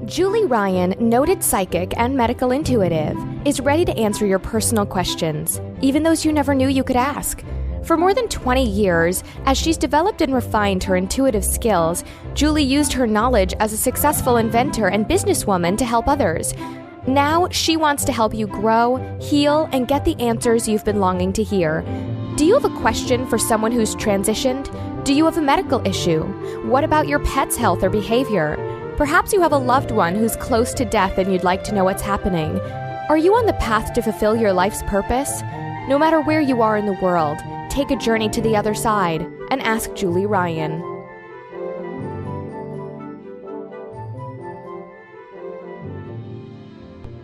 Julie Ryan, noted psychic and medical intuitive, is ready to answer your personal questions, even those you never knew you could ask. For more than 20 years, as she's developed and refined her intuitive skills, Julie used her knowledge as a successful inventor and businesswoman to help others. Now, she wants to help you grow, heal, and get the answers you've been longing to hear. Do you have a question for someone who's transitioned? Do you have a medical issue? What about your pet's health or behavior? Perhaps you have a loved one who's close to death and you'd like to know what's happening. Are you on the path to fulfill your life's purpose? No matter where you are in the world, take a journey to the other side and ask Julie Ryan.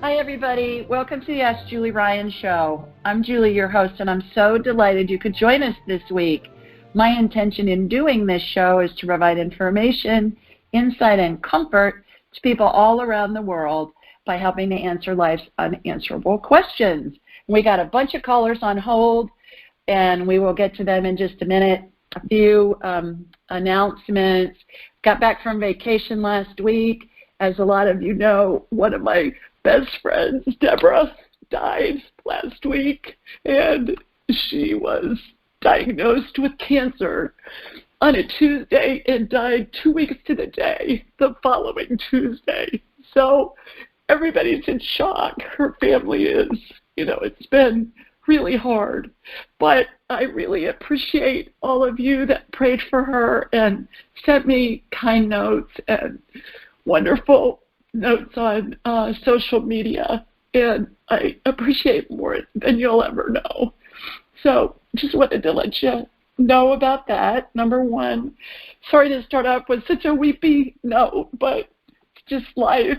Hi, everybody. Welcome to the Ask Julie Ryan Show. I'm Julie, your host, and I'm so delighted you could join us this week. My intention in doing this show is to provide information, insight, and comfort to people all around the world by helping to answer life's unanswerable questions. We got a bunch of callers on hold, and we will get to them in just a minute. A few announcements. Got back from vacation last week. As a lot of you know, one of my best friends, Deborah, died last week, and she was diagnosed with cancer on a Tuesday and died 2 weeks to the day the following Tuesday. So everybody's in shock. Her family is. It's been really hard. But I really appreciate all of you that prayed for her and sent me kind notes and wonderful notes on social media. And I appreciate more than you'll ever know. So just wanted to let you know about that, number one. Sorry to start off with such a weepy note, but it's just life.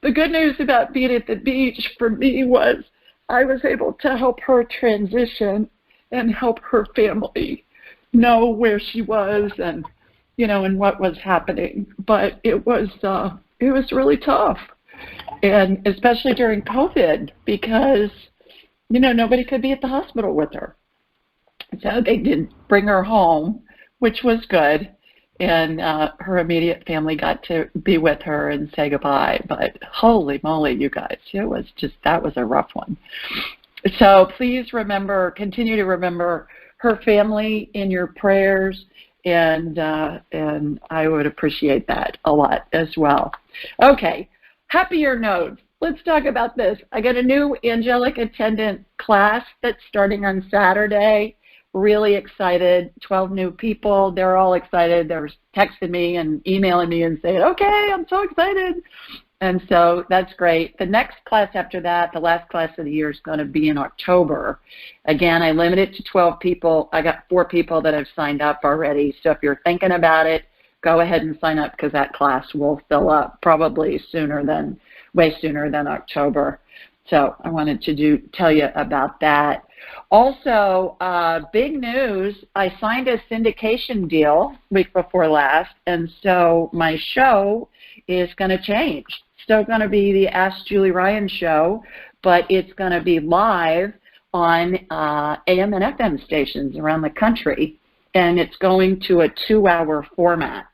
The good news about being at the beach for me was I was able to help her transition and help her family know where she was and, and what was happening. But it was really tough, and especially during COVID because, nobody could be at the hospital with her. So they did bring her home, which was good, and her immediate family got to be with her and say goodbye. But holy moly, you guys, that was a rough one. So please continue to remember her family in your prayers, and I would appreciate that a lot as well. Okay, happier notes. Let's talk about this. I got a new angelic attendant class that's starting on Saturday. Really excited. 12 new people. They're all excited. They're texting me and emailing me and saying, okay, I'm so excited. And so that's great. The next class after that, the last class of the year, is going to be in October. Again, I limit it to 12 people. I got 4 people that have signed up already. So if you're thinking about it, go ahead and sign up because that class will fill up probably way sooner than October. So I wanted to tell you about that. Also, big news, I signed a syndication deal week before last, and so my show is going to change. Still going to be the Ask Julie Ryan show, but it's going to be live on AM and FM stations around the country, and it's going to a 2-hour format.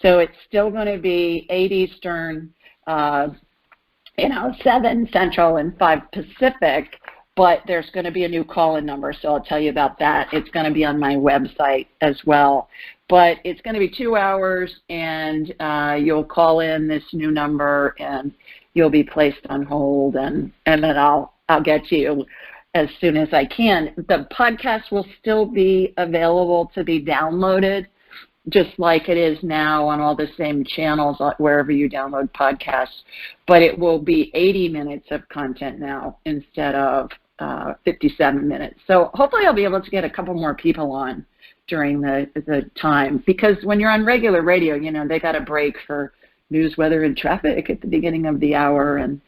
So it's still going to be 8 Eastern, 7 Central and 5 Pacific, but there's going to be a new call-in number, so I'll tell you about that. It's going to be on my website as well. But it's going to be 2 hours, and you'll call in this new number, and you'll be placed on hold, and then I'll get to you as soon as I can. The podcast will still be available to be downloaded, just like it is now on all the same channels wherever you download podcasts. But it will be 80 minutes of content now instead of 57 minutes. So hopefully I'll be able to get a couple more people on during the time, because when you're on regular radio, they got a break for news, weather, and traffic at the beginning of the hour, and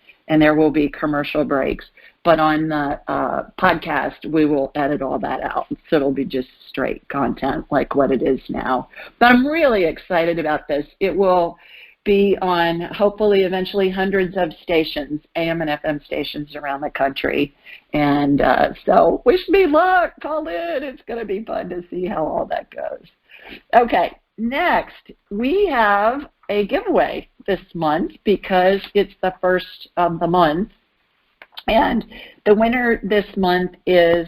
there will be commercial breaks. But on the podcast, we will edit all that out, so it'll be just straight content like what it is now. But I'm really excited about this. It will be on, hopefully, eventually hundreds of stations, AM and FM stations around the country. And so wish me luck. Call in. It's going to be fun to see how all that goes. Okay, next, we have a giveaway. this month because it's the first of the month. And the winner this month is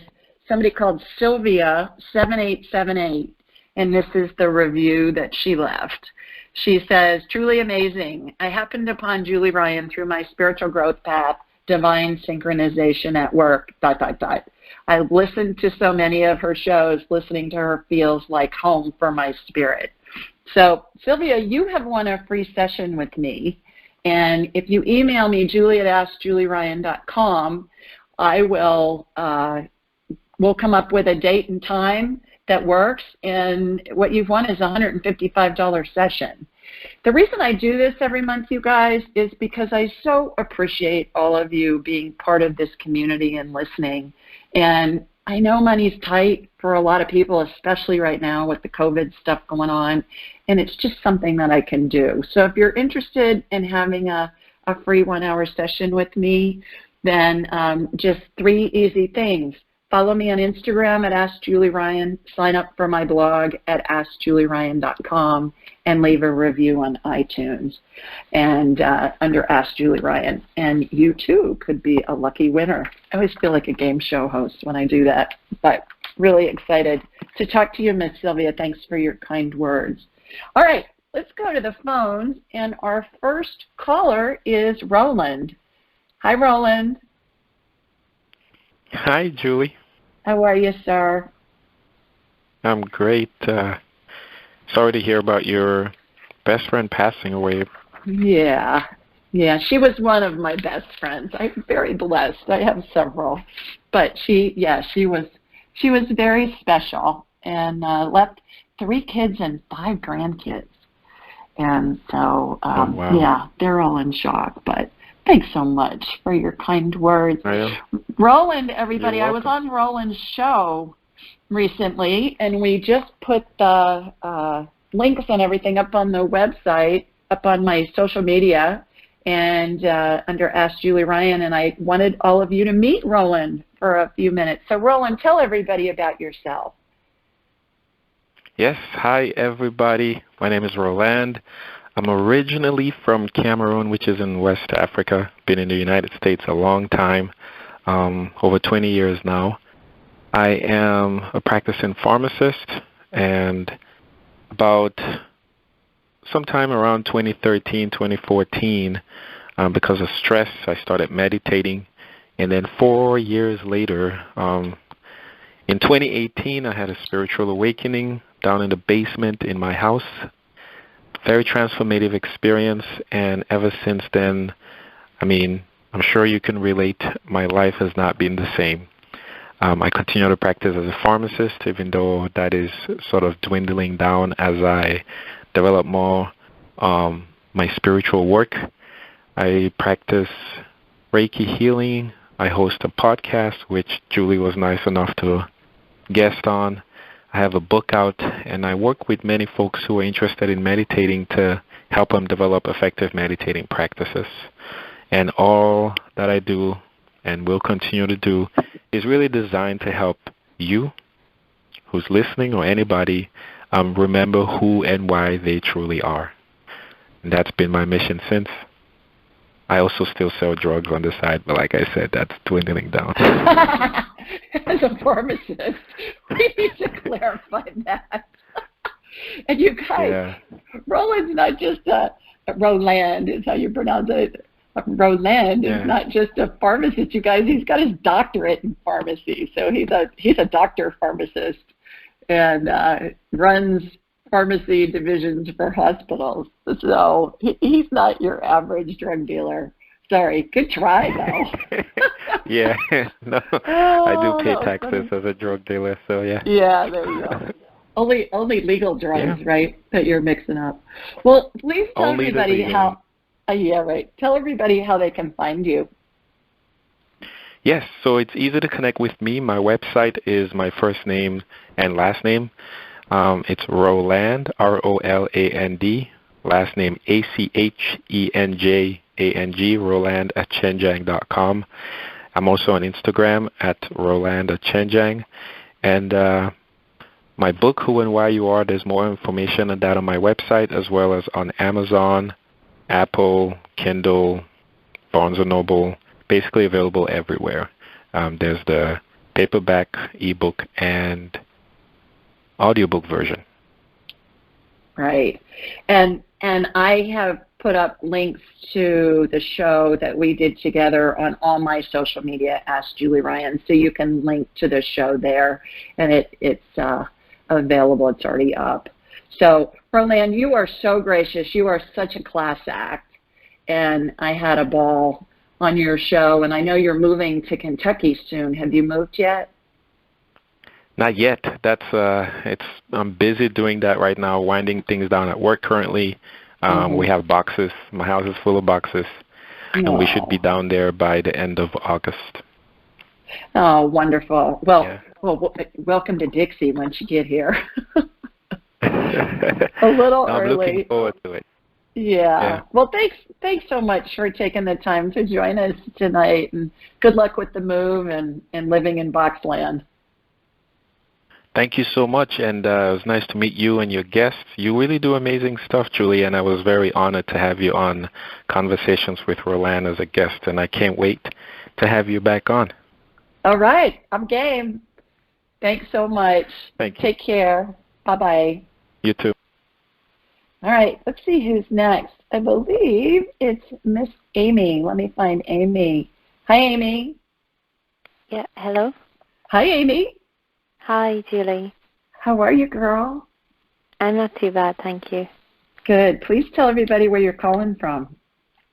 somebody called Sylvia7878. And this is the review that she left. She says, truly amazing. I happened upon Julie Ryan through my spiritual growth path, divine synchronization at work, ... I listened to so many of her shows. Listening to her feels like home for my spirit. So, Sylvia, you have won a free session with me. And if you email me, julie@askjulieryan.com, I will we'll come up with a date and time that works, and what you've won is a $155 session. The reason I do this every month, you guys, is because I so appreciate all of you being part of this community and listening. And I know money's tight for a lot of people, especially right now with the COVID stuff going on, and it's just something that I can do. So if you're interested in having a free 1-hour session with me, then just 3 easy things. Follow me on Instagram at AskJulieRyan, sign up for my blog at AskJulieRyan.com, and leave a review on iTunes and under Ask Julie Ryan. And you, too, could be a lucky winner. I always feel like a game show host when I do that, but really excited to talk to you, Miss Sylvia. Thanks for your kind words. All right, let's go to the phones, and our first caller is Roland. Hi, Roland. Hi, Julie. How are you, sir? I'm great. Sorry to hear about your best friend passing away. Yeah, she was one of my best friends. I'm very blessed. I have several, but she was very special, and left 3 kids and 5 grandkids, and so wow. Yeah, they're all in shock. But thanks so much for your kind words. Roland, everybody, I was on Roland's show recently, and we just put the links and everything up on the website, up on my social media, and under Ask Julie Ryan, and I wanted all of you to meet Roland for a few minutes. So, Roland, tell everybody about yourself. Yes, hi, everybody. My name is Roland. I'm originally from Cameroon, which is in West Africa. Been in the United States a long time, over 20 years now. I am a practicing pharmacist, and about sometime around 2013, 2014, because of stress, I started meditating. And then 4 years later, in 2018, I had a spiritual awakening down in the basement in my house. Very transformative experience, and ever since then, I'm sure you can relate, my life has not been the same. I continue to practice as a pharmacist, even though that is sort of dwindling down as I develop more my spiritual work. I practice Reiki healing. I host a podcast, which Julie was nice enough to guest on. I have a book out, and I work with many folks who are interested in meditating to help them develop effective meditating practices. And all that I do and will continue to do is really designed to help you who's listening, or anybody, remember who and why they truly are. And that's been my mission since. I also still sell drugs on the side, but like I said, that's dwindling down. As a pharmacist, we need to clarify that. And you guys, Roland's not just Roland is how you pronounce it. Roland is not just a pharmacist, you guys. He's got his doctorate in pharmacy, so he's a doctor pharmacist, and runs pharmacy divisions for hospitals. So he's not your average drug dealer. Sorry, good try though. Yeah, no, I do pay taxes as a drug dealer, so yeah. Yeah, there you go. Only legal drugs, right, that you're mixing up. Well, please tell everybody how. Tell everybody how they can find you. Yes, so it's easy to connect with me. My website is my first name and last name. It's Roland, Roland, last name Achenjang, rolandachenjang.com. I'm also on Instagram at Roland Achenjang. And my book, Who and Why You Are, there's more information on that on my website, as well as on Amazon, Apple, Kindle, Barnes & Noble, basically available everywhere. There's the paperback, ebook, and audiobook version. Right. And I have put up links to the show that we did together on all my social media, Ask Julie Ryan, so you can link to the show there, and it's available. It's already up. So, Roland, you are so gracious. You are such a class act, and I had a ball on your show, and I know you're moving to Kentucky soon. Have you moved yet? Not yet. I'm busy doing that right now, winding things down at work currently. We have boxes. My house is full of boxes, and we should be down there by the end of August. Oh, wonderful. Well, welcome to Dixie once you get here. A little I'm early. Looking forward to it. Yeah. Well, thanks so much for taking the time to join us tonight, and good luck with the move and living in Boxland. Thank you so much, and it was nice to meet you and your guests. You really do amazing stuff, Julie, and I was very honored to have you on Conversations with Roland as a guest, and I can't wait to have you back on. All right. I'm game. Thanks so much. Thank you. Take care. Bye-bye. You too. All right. Let's see who's next. I believe it's Miss Amy. Let me find Amy. Hi, Amy. Yeah, hello. Hi, Amy. Hi, Julie. How are you, girl? I'm not too bad, thank you. Good. Please tell everybody where you're calling from.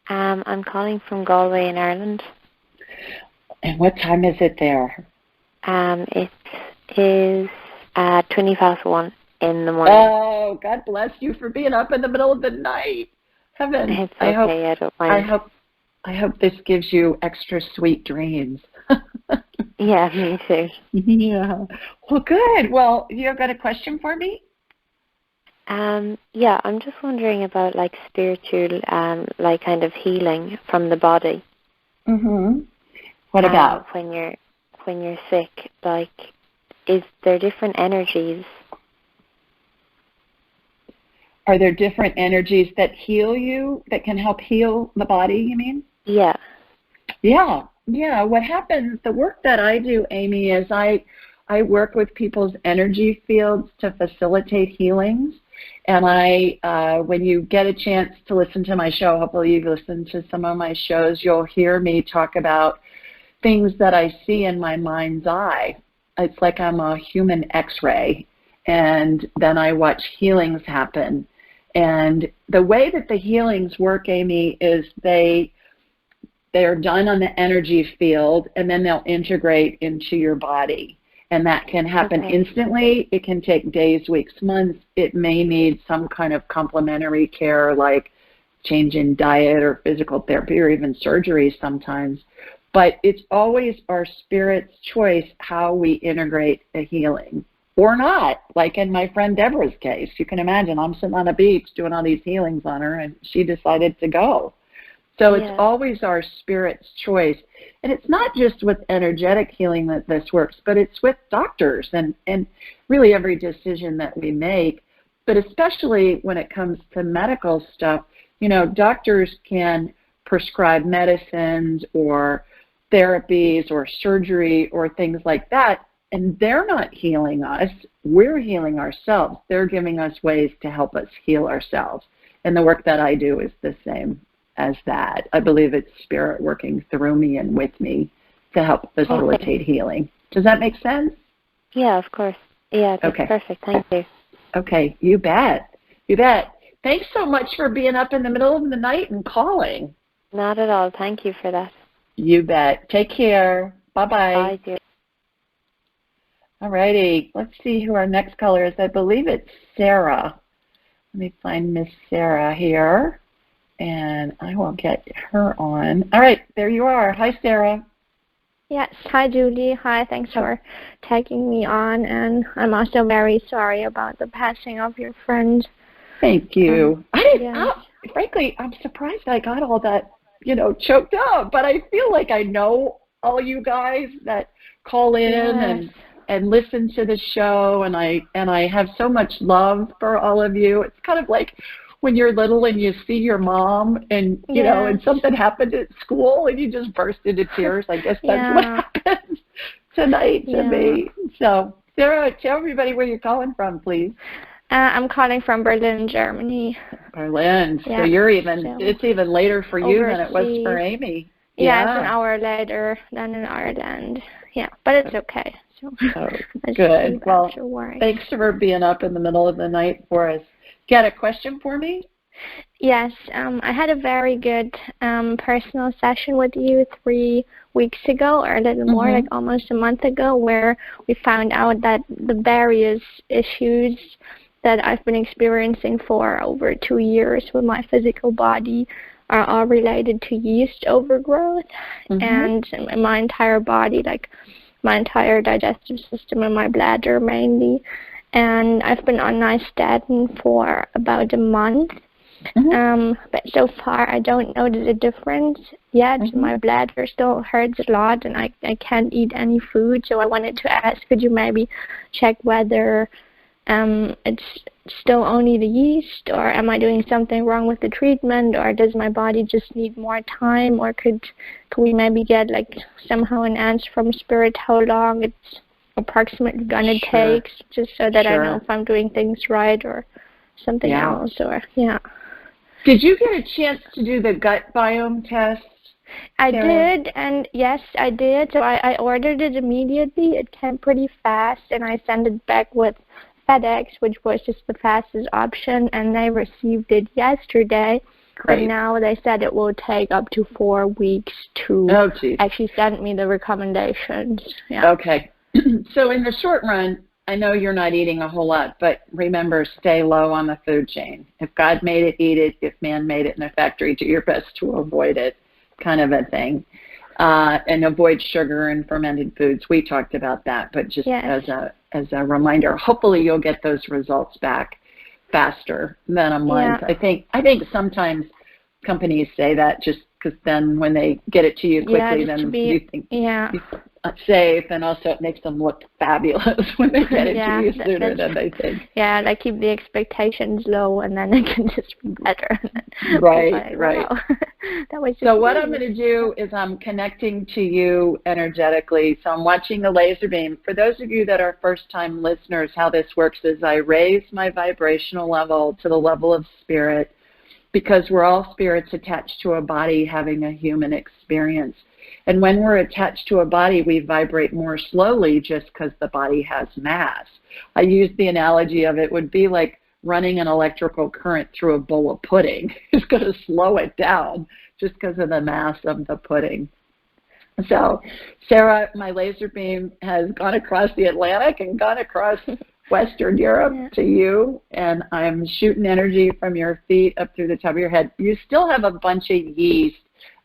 I'm calling from Galway in Ireland. And what time is it there? It is 1:20 in the morning. Oh, God bless you for being up in the middle of the night. Heaven. It's okay, I don't mind. I hope this gives you extra sweet dreams. Yeah, me too. Yeah. Well, good. Well, you got a question for me? Yeah, I'm just wondering about like spiritual, like kind of healing from the body. Mhm. What about when you're sick? Like, is there different energies? Are there different energies that heal you, that can help heal the body, you mean? Yeah. Yeah. Yeah. What happens, the work that I do, Amy, is I work with people's energy fields to facilitate healings. And when you get a chance to listen to my show, hopefully you've listened to some of my shows, you'll hear me talk about things that I see in my mind's eye. It's like I'm a human X-ray, and then I watch healings happen. And the way that the healings work, Amy, is they're done on the energy field, and then they'll integrate into your body. And that can happen instantly. It can take days, weeks, months. It may need some kind of complementary care, like change in diet or physical therapy or even surgery sometimes. But it's always our spirit's choice how we integrate a healing or not. Like in my friend Deborah's case, you can imagine I'm sitting on a beach doing all these healings on her, and she decided to go. So it's always our spirit's choice. And it's not just with energetic healing that this works, but it's with doctors and really every decision that we make. But especially when it comes to medical stuff, you know, doctors can prescribe medicines or therapies or surgery or things like that, and they're not healing us. We're healing ourselves. They're giving us ways to help us heal ourselves. And the work that I do is the same as that. I believe it's spirit working through me and with me to help facilitate healing. Does that make sense? Yeah, of course. Yeah, that's perfect. Thank you. Okay, you bet. You bet. Thanks so much for being up in the middle of the night and calling. Not at all. Thank you for that. You bet. Take care. Bye-bye. Bye, dear. All righty. Let's see who our next caller is. I believe it's Sarah. Let me find Miss Sarah here, and I will get her on. All right. There you are. Hi, Sarah. Yes. Hi, Julie. Hi. Thanks for taking me on, and I'm also very sorry about the passing of your friend. Thank you. Frankly, I'm surprised I got all that, choked up, but I feel like I know all you guys that call in and listen to the show, and I have so much love for all of you. It's kind of like when you're little and you see your mom and, you know, and something happened at school and you just burst into tears. I guess that's what happened tonight to me. So, Sarah, tell everybody where you're calling from, please. I'm calling from Berlin, Germany. Berlin. So you're it's even later for you than it was for Amy. Yeah, it's an hour later than in Ireland. Yeah, but it's okay. So good. Well, thanks for being up in the middle of the night for us. Got a question for me? Yes. I had a very good personal session with you 3 weeks ago, or a little more, like almost a month ago, where we found out that the various issues that I've been experiencing for over 2 years with my physical body are all related to yeast overgrowth, and my entire body, like my entire digestive system and my bladder mainly. And I've been on nystatin for about a month. But so far I don't notice a difference yet. My bladder still hurts a lot and I can't eat any food. So I wanted to ask, could you maybe check whether it's still only the yeast, or am I doing something wrong with the treatment, or does my body just need more time, or could we maybe get like somehow an answer from Spirit how long it's approximately gonna take, just so that I know if I'm doing things right or something else, or Did you get a chance to do the gut biome test? I did, and yes, I did. So I ordered it immediately. It came pretty fast, and I sent it back with FedEx, which was just the fastest option, and they received it yesterday. But now they said it will take up to 4 weeks to actually send me the recommendations. Okay. So in the short run, I know you're not eating a whole lot, but remember, stay low on the food chain. If God made it, eat it. If man made it in a factory, do your best to avoid it, kind of a thing. And avoid sugar and fermented foods. We talked about that, but just as a reminder, hopefully you'll get those results back faster than a month. I think sometimes companies say that just because then when they get it to you quickly, then you think you're safe, and also it makes them look fabulous when they get it to you sooner than they think. Yeah, they keep the expectations low, and then it can just be better. Right. Wow. That was just so what I'm going to do is I'm connecting to you energetically. So I'm watching a laser beam. For those of you that are first-time listeners, how this works is I raise my vibrational level to the level of spirit, because we're all spirits attached to a body having a human experience. And when we're attached to a body, we vibrate more slowly just because the body has mass. I use the analogy of it would be like running an electrical current through a bowl of pudding. It's going to slow it down just because of the mass of the pudding. So, Sarah, my laser beam has gone across the Atlantic and gone across Western Europe to you, and I'm shooting energy from your feet up through the top of your head. You still have a bunch of yeast.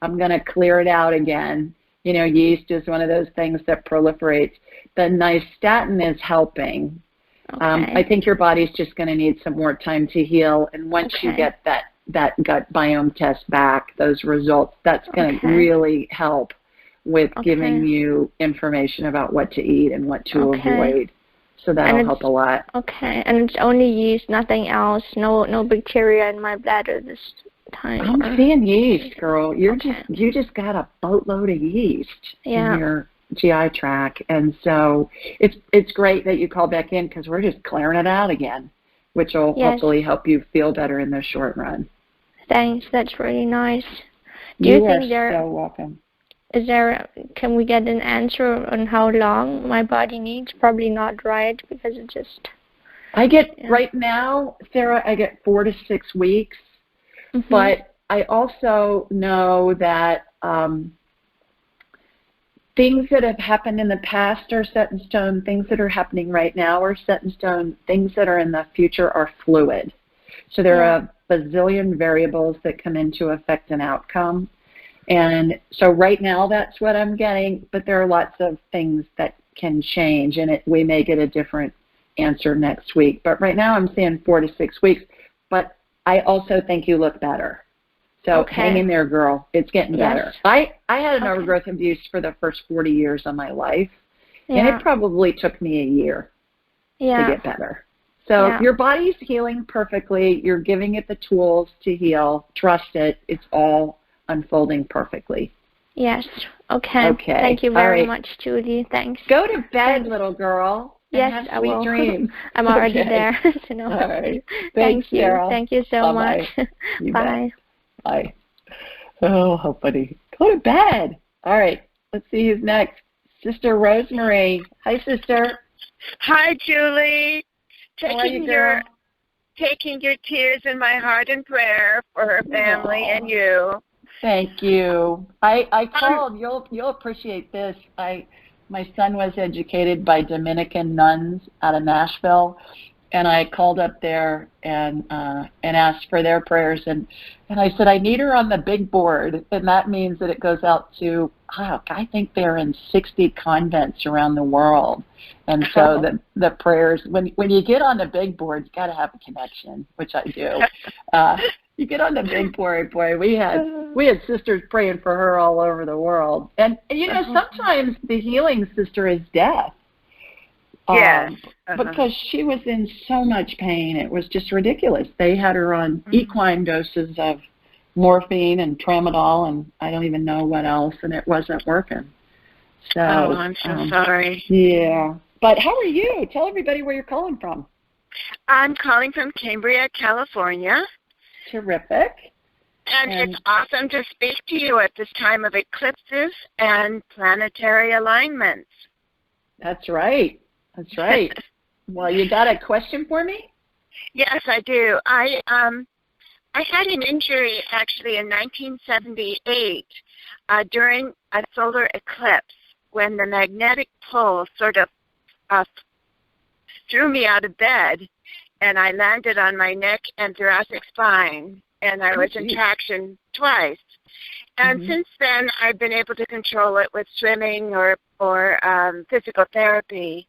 I'm going to clear it out again. You know, yeast is one of those things that proliferates. The nystatin is helping. I think your body's just going to need some more time to heal, and once you get that gut biome test back, those results, that's going to really help with giving you information about what to eat and what to avoid. So that'll help a lot. Okay, and it's only yeast, nothing else, no bacteria in my bladder this time. I'm seeing yeast, girl. You just got a boatload of yeast in your GI tract, and so it's great that you called back in, because we're just clearing it out again, which will hopefully help you feel better in the short run. Thanks, that's really nice. You are so welcome. Can we get an answer on how long my body needs? Probably not, right? Because it just... I get, right now, Sarah, I get 4 to 6 weeks. But I also know that things that have happened in the past are set in stone. Things that are happening right now are set in stone. Things that are in the future are fluid. So there are a bazillion variables that come into affect an outcome. And so right now that's what I'm getting, but there are lots of things that can change, and we may get a different answer next week. But right now I'm saying 4 to 6 weeks. But I also think you look better. So hang in there, girl. It's getting better. I had an overgrowth of yeast for the first 40 years of my life, and it probably took me a year to get better. So your body's healing perfectly. You're giving it the tools to heal. Trust it. It's all unfolding perfectly. Yes. Okay. Thank you very much, Julie. Thanks. Go to bed, little girl. Yes, I will. Dreams. I'm already there. So no. All right. Thank you. Sarah. Thank you so much. Bye. Bye. Oh, how funny. Go to bed. All right. Let's see who's next. Sister Rosemary. Hi, sister. Hi, Julie. Taking your tears in my heart in prayer for her family and you. Thank you. I called. You'll appreciate this. My son was educated by Dominican nuns out of Nashville, and I called up there and asked for their prayers, and I said I need her on the big board, and that means that it goes out to I think they're in 60 convents around the world, and so the prayers when you get on the big board, you got to have a connection, which I do. You get on the big board, boy. We had sisters praying for her all over the world, and sometimes the healing sister is death. Yes. Because she was in so much pain, it was just ridiculous. They had her on equine doses of morphine and tramadol, and I don't even know what else, and it wasn't working. So I'm so sorry. Yeah. But how are you? Tell everybody where you're calling from. I'm calling from Cambria, California. Terrific. And it's awesome to speak to you at this time of eclipses and planetary alignments. That's right. That's right. Well, you got a question for me? Yes, I do. I had an injury actually in 1978 during a solar eclipse when the magnetic pole sort of threw me out of bed, and I landed on my neck and thoracic spine, and I was in traction twice. And since then, I've been able to control it with swimming or physical therapy.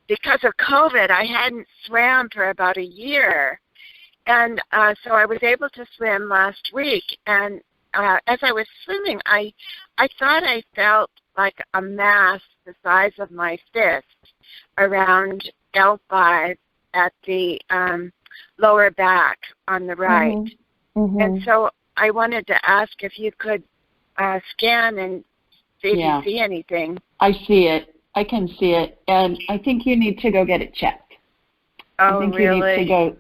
Because of COVID, I hadn't swam for about a year. And so I was able to swim last week. And as I was swimming, I thought I felt like a mass the size of my fist around L5 at the lower back on the right. And so I wanted to ask if you could scan and see if you see anything. I see it. I can see it. And I think you need to go get it checked. Oh, I think really? You need to go,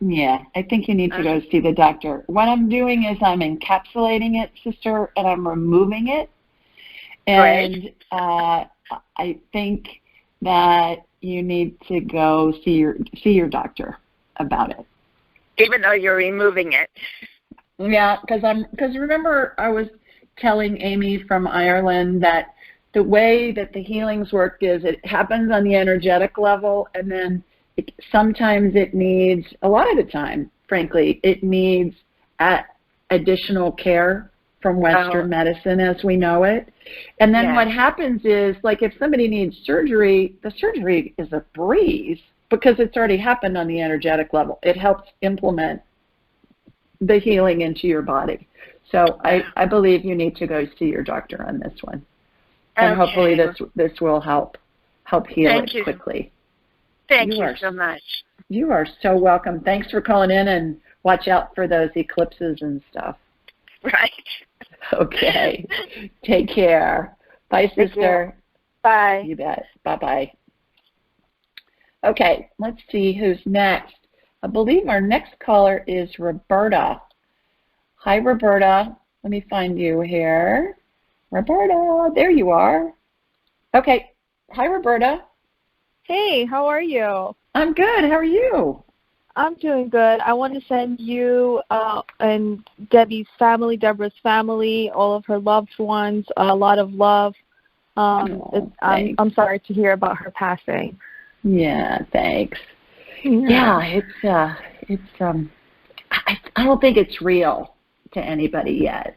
I think you need to go see the doctor. What I'm doing is I'm encapsulating it, sister, and I'm removing it. And I think that you need to go see your doctor about it. Even though you're removing it. Yeah, because remember I was telling Amy from Ireland that the way that the healings work is it happens on the energetic level, and then sometimes it needs, a lot of the time, frankly, it needs additional care from Western medicine as we know it. And then what happens is, like if somebody needs surgery, the surgery is a breeze because it's already happened on the energetic level. It helps implement the healing into your body. So I believe you need to go see your doctor on this one. And hopefully this will help heal it quickly. Thank you so much. You are so welcome. Thanks for calling in, and watch out for those eclipses and stuff. Right. Okay. Take care. Bye, sister. Bye. You bet. Bye-bye. Okay, let's see who's next. I believe our next caller is Roberta. Hi, Roberta. Let me find you here. Roberta, there you are. Okay. Hi, Roberta. Hey, how are you? I'm good. How are you? I'm doing good. I want to send you and Debbie's family, Deborah's family, all of her loved ones, a lot of love. I'm sorry to hear about her passing. Yeah, thanks. Yeah, it's I don't think it's real to anybody yet.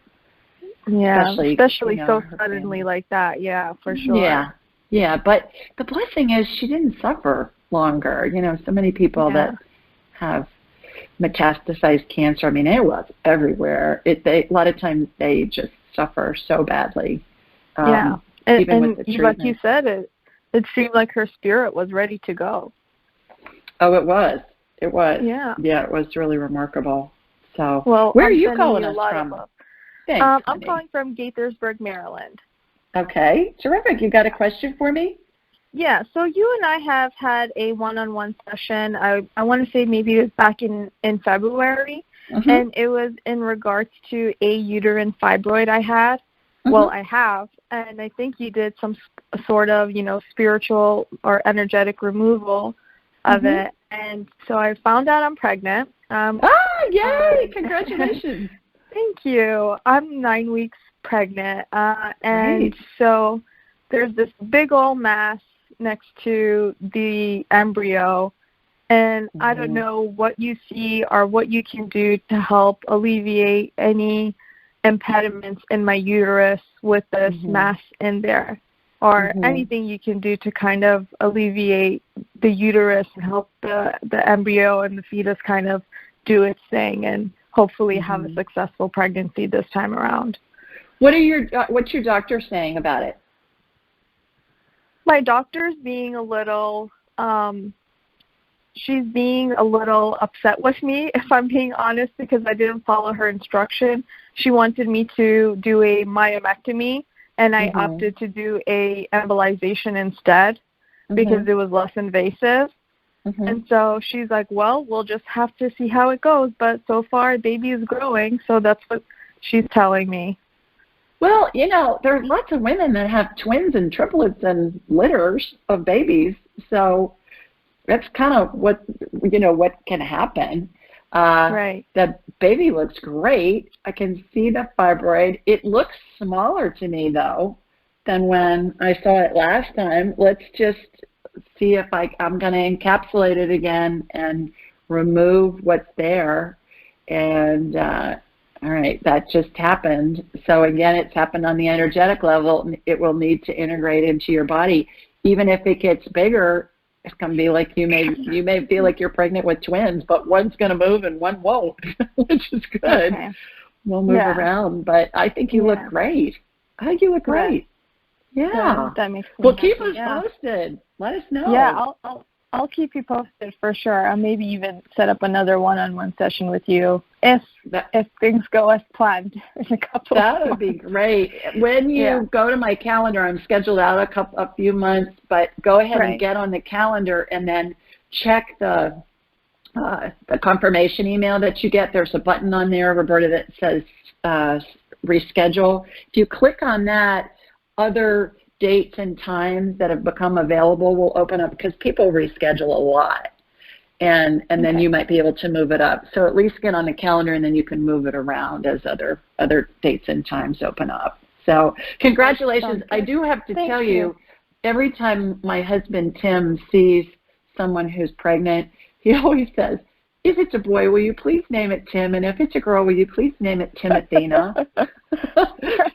Yeah, especially so suddenly like that. Yeah, for sure. Yeah, but the blessing is she didn't suffer longer. You know, so many people that have metastasized cancer, I mean, it was everywhere. A lot of times they just suffer so badly. And with the like you said, it seemed like her spirit was ready to go. Oh, it was. It was. Yeah. Yeah, it was really remarkable. So, well, where are you calling us from? Thanks, I'm calling from Gaithersburg, Maryland. Okay, terrific. You got a question for me? Yeah, so you and I have had a one-on-one session. I want to say maybe it was back in February, and it was in regards to a uterine fibroid I had. Well, I have, and I think you did some sort of, spiritual or energetic removal of it. And so I found out I'm pregnant. Yay! Congratulations. Thank you. I'm 9 weeks pregnant, and so there's this big old mass next to the embryo, and I don't know what you see or what you can do to help alleviate any impediments in my uterus with this mass in there, or anything you can do to kind of alleviate the uterus and help the embryo and the fetus kind of do its thing and hopefully have a successful pregnancy this time around. What's your doctor saying about it? My doctor's being a little, she's being a little upset with me, if I'm being honest, because I didn't follow her instruction. She wanted me to do a myomectomy, and I opted to do a embolization instead because it was less invasive. And so she's like, well, we'll just have to see how it goes. But so far, baby is growing, so that's what she's telling me. Well, there are lots of women that have twins and triplets and litters of babies. So that's kind of what can happen. Right. The baby looks great. I can see the fibroid. It looks smaller to me, though, than when I saw it last time. Let's just see if I'm going to encapsulate it again and remove what's there. And, all right, that just happened. So, again, it's happened on the energetic level. It will need to integrate into your body. Even if it gets bigger, it's going to be like you may feel like you're pregnant with twins, but one's going to move and one won't, which is good. Okay. We'll move around. But I think you look great. I think you look great. Yeah. That makes sense. Well, keep us posted. Let us know. Yeah, I'll keep you posted for sure. I'll maybe even set up another one-on-one session with you if things go as planned in a couple. That would be great. When you go to my calendar, I'm scheduled out a few months, but go ahead and get on the calendar and then check the confirmation email that you get. There's a button on there, Roberta, that says reschedule. If you click on that, other dates and times that have become available will open up because people reschedule a lot. And then you might be able to move it up. So at least get on the calendar and then you can move it around as other dates and times open up. So congratulations. I do have to tell you, every time my husband Tim sees someone who's pregnant, he always says, if it's a boy, will you please name it Tim? And if it's a girl, will you please name it Timothina?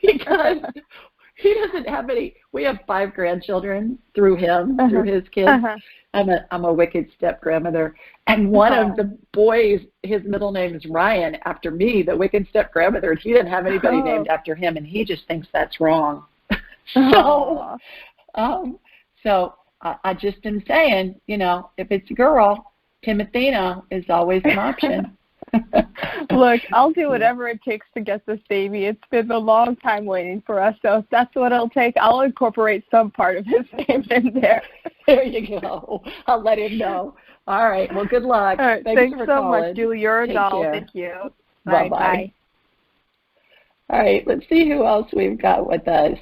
Because he doesn't have any. We have 5 grandchildren through him, through his kids. I'm a wicked step-grandmother. And one of the boys, his middle name is Ryan, after me, the wicked step-grandmother. He didn't have anybody named after him, and he just thinks that's wrong. So I just am saying, if it's a girl, Timothina is always an option. Look, I'll do whatever it takes to get this baby. It's been a long time waiting for us, so if that's what it'll take, I'll incorporate some part of his name in there. There you go. I'll let him know. All right. Well, good luck. All right. Thanks for so calling. much, Julie. You're a doll. Care. Thank you. Bye-bye. Bye. All right. Let's see who else we've got with us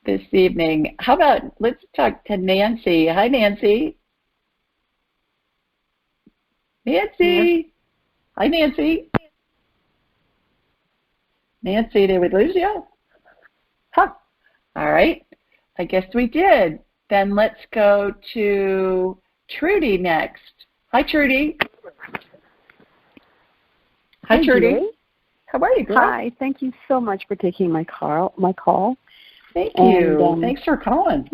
this evening. How about let's talk to Nancy. Hi, Nancy. Nancy. Hi, Nancy. Nancy, did we lose you? Huh. All right. I guess we did. Then let's go to Trudy next. Hi, Trudy. Hi, Trudy. Julie. How are you, girl? Hi. Thank you so much for taking my call. Thank you. Thanks for calling.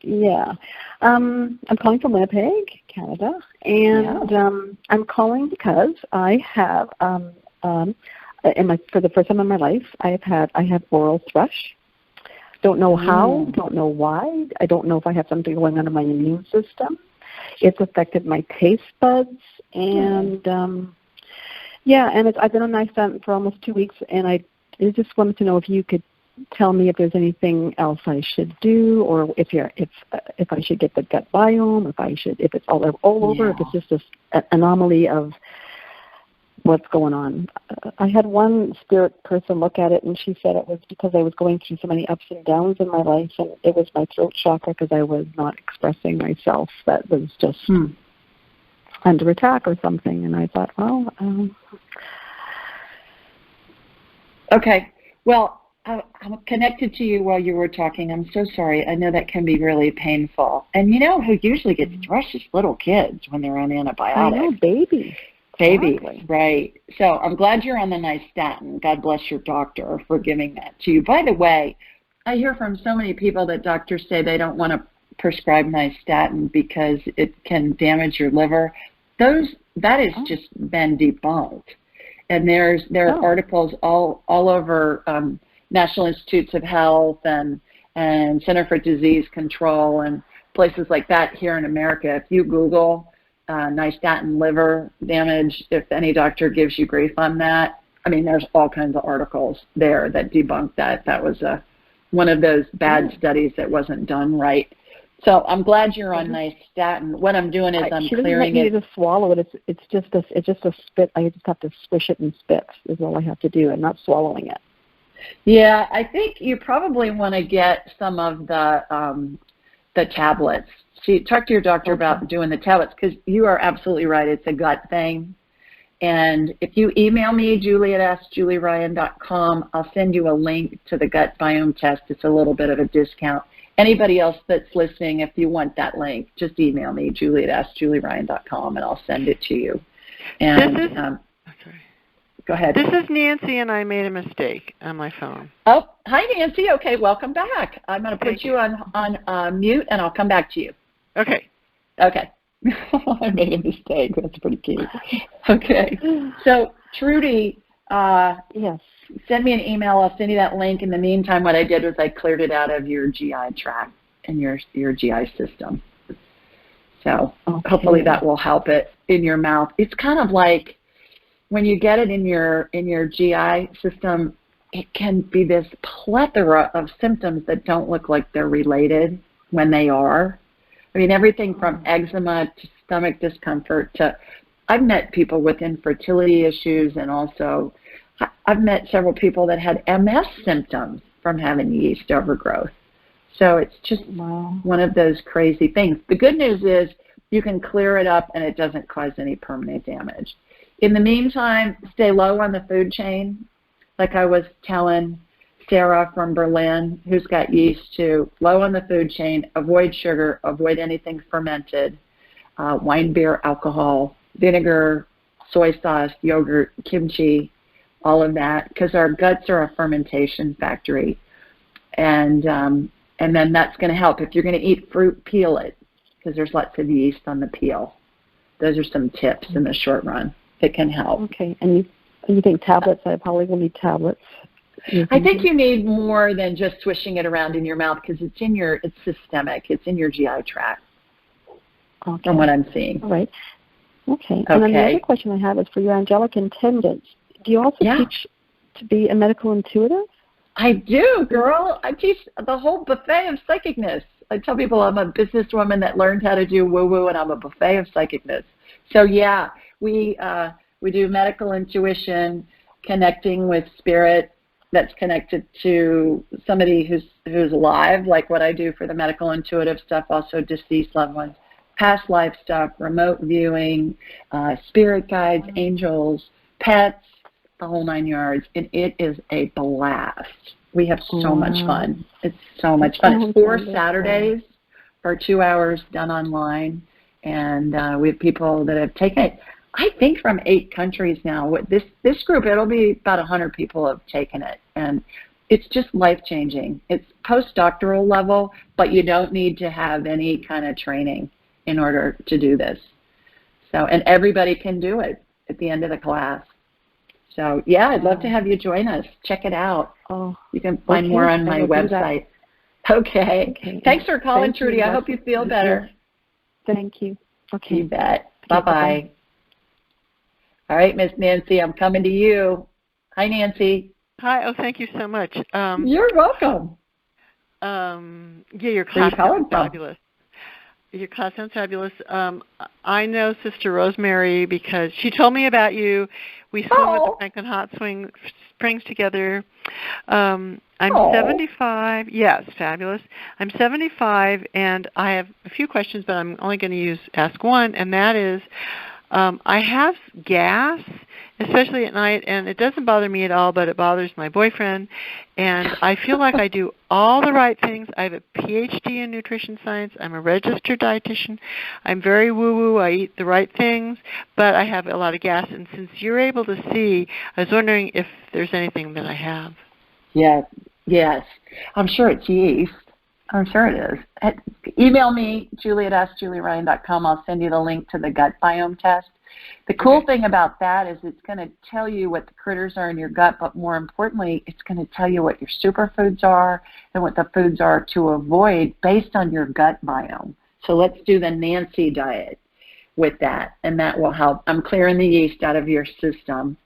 Yeah. I'm calling from Winnipeg, Canada, and I'm calling because I have for the first time in my life I have oral thrush. Don't know how, don't know why. I don't know if I have something going on in my immune system. it's affected my taste buds, and I've been on NyStatin for almost 2 weeks, and I just wanted to know if you could tell me if there's anything else I should do, or if I should get the gut biome, if it's all over, if it's just this anomaly of what's going on. I had one spirit person look at it, and she said it was because I was going through so many ups and downs in my life, and it was my throat chakra because I was not expressing myself. That was just under attack or something. And I thought, Okay. Well, I'm connected to you while you were talking. I'm so sorry. I know that can be really painful. And you know who usually gets rushed is little kids when they're on antibiotics. I know, babies. Babies, right. So I'm glad you're on the NyStatin. God bless your doctor for giving that to you. By the way, I hear from so many people that doctors say they don't want to prescribe NyStatin because it can damage your liver. That has just been debunked. And there are articles all over National Institutes of Health and Center for Disease Control and places like that here in America. If you Google NyStatin liver damage, if any doctor gives you grief on that, I mean, there's all kinds of articles there that debunk that. That was one of those bad studies that wasn't done right. So I'm glad you're on NyStatin. What I'm doing is I'm clearing it. You need to swallow it. It's just a spit. I just have to swish it and spit is all I have to do, and not swallowing it. Yeah, I think you probably want to get some of the tablets. See, talk to your doctor about doing the tablets, because you are absolutely right. It's a gut thing. And if you email me, julie@askjulieryan.com, I'll send you a link to the gut biome test. It's a little bit of a discount. Anybody else that's listening, if you want that link, just email me, julie@askjulieryan.com, and I'll send it to you. And go ahead. This is Nancy, and I made a mistake on my phone. Oh, hi, Nancy. Okay, welcome back. I'm going to put you on mute, and I'll come back to you. Okay. Okay. I made a mistake. That's pretty cute. Okay. So, Trudy, yes, send me an email. I'll send you that link. In the meantime, what I did was I cleared it out of your GI tract and your GI system. So hopefully that will help it in your mouth. It's kind of like when you get it in your GI system, it can be this plethora of symptoms that don't look like they're related when they are. I mean, everything from eczema to stomach discomfort to, I've met people with infertility issues, and also I've met several people that had MS symptoms from having yeast overgrowth. So it's just one of those crazy things. The good news is you can clear it up and it doesn't cause any permanent damage. In the meantime, stay low on the food chain. Like I was telling Sarah from Berlin, who's got yeast too, low on the food chain, avoid sugar, avoid anything fermented, wine, beer, alcohol, vinegar, soy sauce, yogurt, kimchi, all of that, because our guts are a fermentation factory. And then that's going to help. If you're going to eat fruit, peel it, because there's lots of yeast on the peel. Those are some tips in the short run that can help. Okay, and you think tablets? I probably will need tablets. I think you need more than just swishing it around in your mouth, because it's systemic. It's in your GI tract, from what I'm seeing. All right. Okay. And then the other question I have is for your angelic intendants. Do you also teach to be a medical intuitive? I do, girl. I teach the whole buffet of psychicness. I tell people I'm a businesswoman that learned how to do woo-woo, and I'm a buffet of psychicness. So, yeah, we do medical intuition, connecting with spirit, that's connected to somebody who's alive, like what I do for the medical intuitive stuff, also deceased loved ones, past life stuff, remote viewing, spirit guides, angels, pets, the whole 9 yards. And it is a blast. We have so much fun. It's so much fun. It's 4 Saturdays for 2 hours done online, and we have people that have taken it. I think from 8 countries now. This group, it'll be about 100 people have taken it, and it's just life-changing. It's postdoctoral level, but you don't need to have any kind of training in order to do this. So, and everybody can do it at the end of the class. So, yeah, I'd love to have you join us. Check it out. You can find more on my website. Okay. Thanks for calling, Trudy. I hope you feel better. Thank you. Okay. You bet. Bye-bye. All right, Miss Nancy, I'm coming to you. Hi, Nancy. Hi. Oh, thank you so much. You're welcome. Yeah, your class sounds fabulous. Your class sounds fabulous. I know Sister Rosemary because she told me about you. We swim at the Franklin Hot Springs together. I'm 75. Yes, fabulous. I'm 75, and I have a few questions, but I'm only going to ask one, and that is, I have gas, especially at night, and it doesn't bother me at all, but it bothers my boyfriend, and I feel like I do all the right things. I have a PhD in nutrition science. I'm a registered dietitian. I'm very woo-woo. I eat the right things, but I have a lot of gas, and since you're able to see, I was wondering if there's anything that I have. Yes. I'm sure it's yeast. I'm sure it is. Email me, Julie at AskJulieRyan.com. I'll send you the link to the gut biome test. The cool thing about that is it's going to tell you what the critters are in your gut, but more importantly, it's going to tell you what your superfoods are and what the foods are to avoid based on your gut biome. So let's do the Nancy diet with that, and that will help. I'm clearing the yeast out of your system,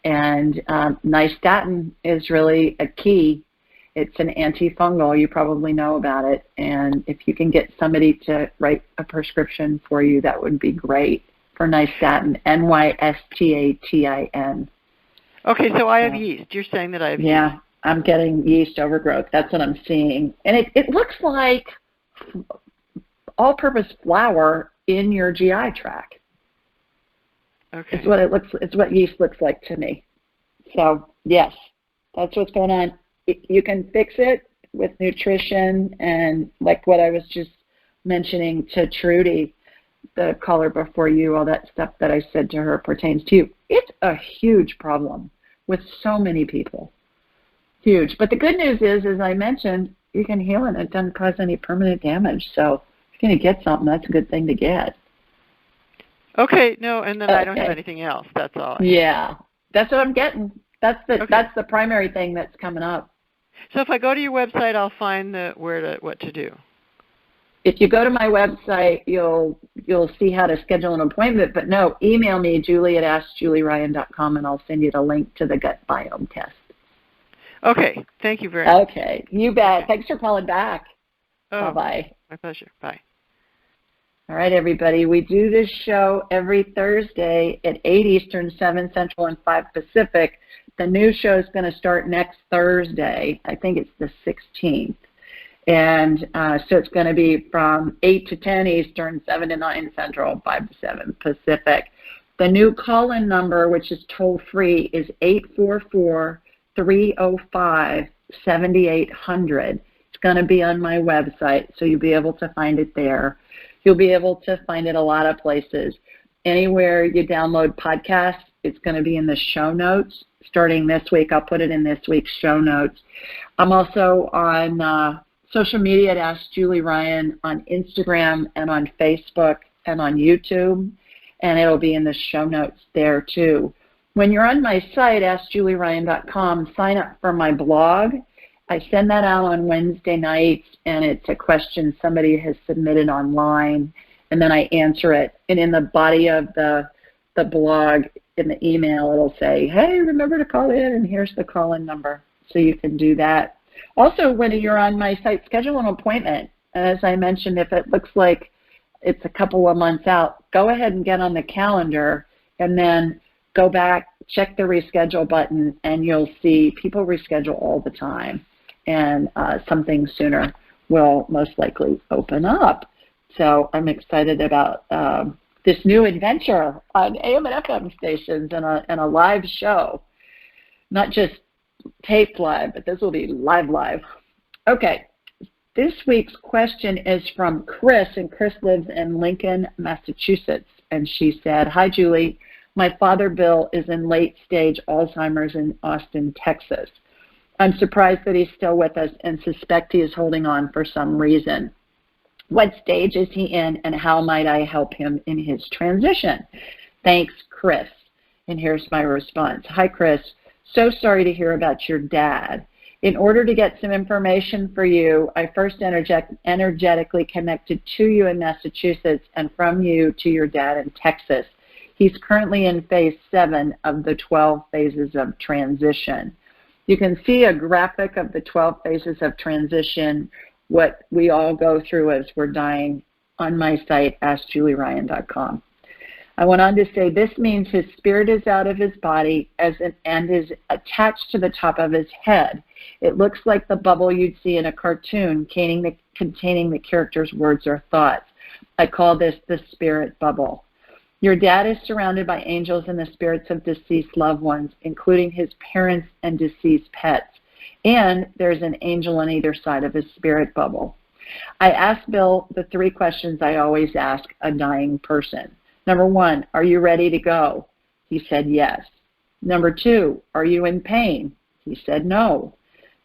and nystatin is really a key. It's an antifungal. You probably know about it. And if you can get somebody to write a prescription for you, that would be great for nystatin, Nystatin. Okay, so I have yeast. You're saying that I have yeast. Yeah, I'm getting yeast overgrowth. That's what I'm seeing. And it looks like all-purpose flour in your GI tract. Okay. It's what yeast looks like to me. So, yes, that's what's going on. You can fix it with nutrition and like what I was just mentioning to Trudy, the caller before you, all that stuff that I said to her pertains to you. It's a huge problem with so many people. Huge. But the good news is, as I mentioned, you can heal it and it doesn't cause any permanent damage. So if you're going to get something, that's a good thing to get. Okay, no, and then I don't have anything else. That's all. Yeah, that's what I'm getting. That's the primary thing that's coming up. So if I go to your website, I'll find what to do. If you go to my website, you'll see how to schedule an appointment. But no, email me, Julie at AskJulieRyan.com, and I'll send you the link to the gut biome test. Okay, thank you very much. Okay, you bet. Thanks for calling back. Bye-bye. My pleasure. Bye. All right, everybody. We do this show every Thursday at 8 Eastern, 7 Central, and 5 Pacific. The new show is going to start next Thursday. I think it's the 16th. And so it's going to be from 8 to 10 Eastern, 7 to 9 Central, 5 to 7 Pacific. The new call-in number, which is toll-free, is 844-305-7800. It's going to be on my website, so you'll be able to find it there. You'll be able to find it a lot of places. Anywhere you download podcasts, it's going to be in the show notes. Starting this week, I'll put it in this week's show notes. I'm also on social media at Ask Julie Ryan on Instagram and on Facebook and on YouTube, and it'll be in the show notes there too. When you're on my site, AskJulieRyan.com, sign up for my blog. I send that out on Wednesday nights, and it's a question somebody has submitted online, and then I answer it. And in the body of the blog, in the email, it'll say, hey, remember to call in, and here's the call-in number. So you can do that. Also, when you're on my site, schedule an appointment. And as I mentioned, if it looks like it's a couple of months out, go ahead and get on the calendar, and then go back, check the reschedule button, and you'll see people reschedule all the time. And something sooner will most likely open up. So I'm excited about this new adventure on AM and FM stations and a live show. Not just taped live, but this will be live. Okay, this week's question is from Chris, and Chris lives in Lincoln, Massachusetts. And she said, hi, Julie. My father, Bill, is in late-stage Alzheimer's in Austin, Texas. I'm surprised that he's still with us and suspect he is holding on for some reason. What stage is he in, and how might I help him in his transition? Thanks, Chris. And here's my response. Hi, Chris. So sorry to hear about your dad. In order to get some information for you, I first energetically connected to you in Massachusetts and from you to your dad in Texas. He's currently in phase 7 of the 12 phases of transition. You can see a graphic of the 12 phases of transition, what we all go through as we're dying, on my site, AskJulieRyan.com. I went on to say this means his spirit is out of his body and is attached to the top of his head. It looks like the bubble you'd see in a cartoon containing the character's words or thoughts. I call this the spirit bubble. Your dad is surrounded by angels and the spirits of deceased loved ones, including his parents and deceased pets. And there's an angel on either side of his spirit bubble. I asked Bill the 3 questions I always ask a dying person. Number 1, are you ready to go? He said yes. Number 2, are you in pain? He said no.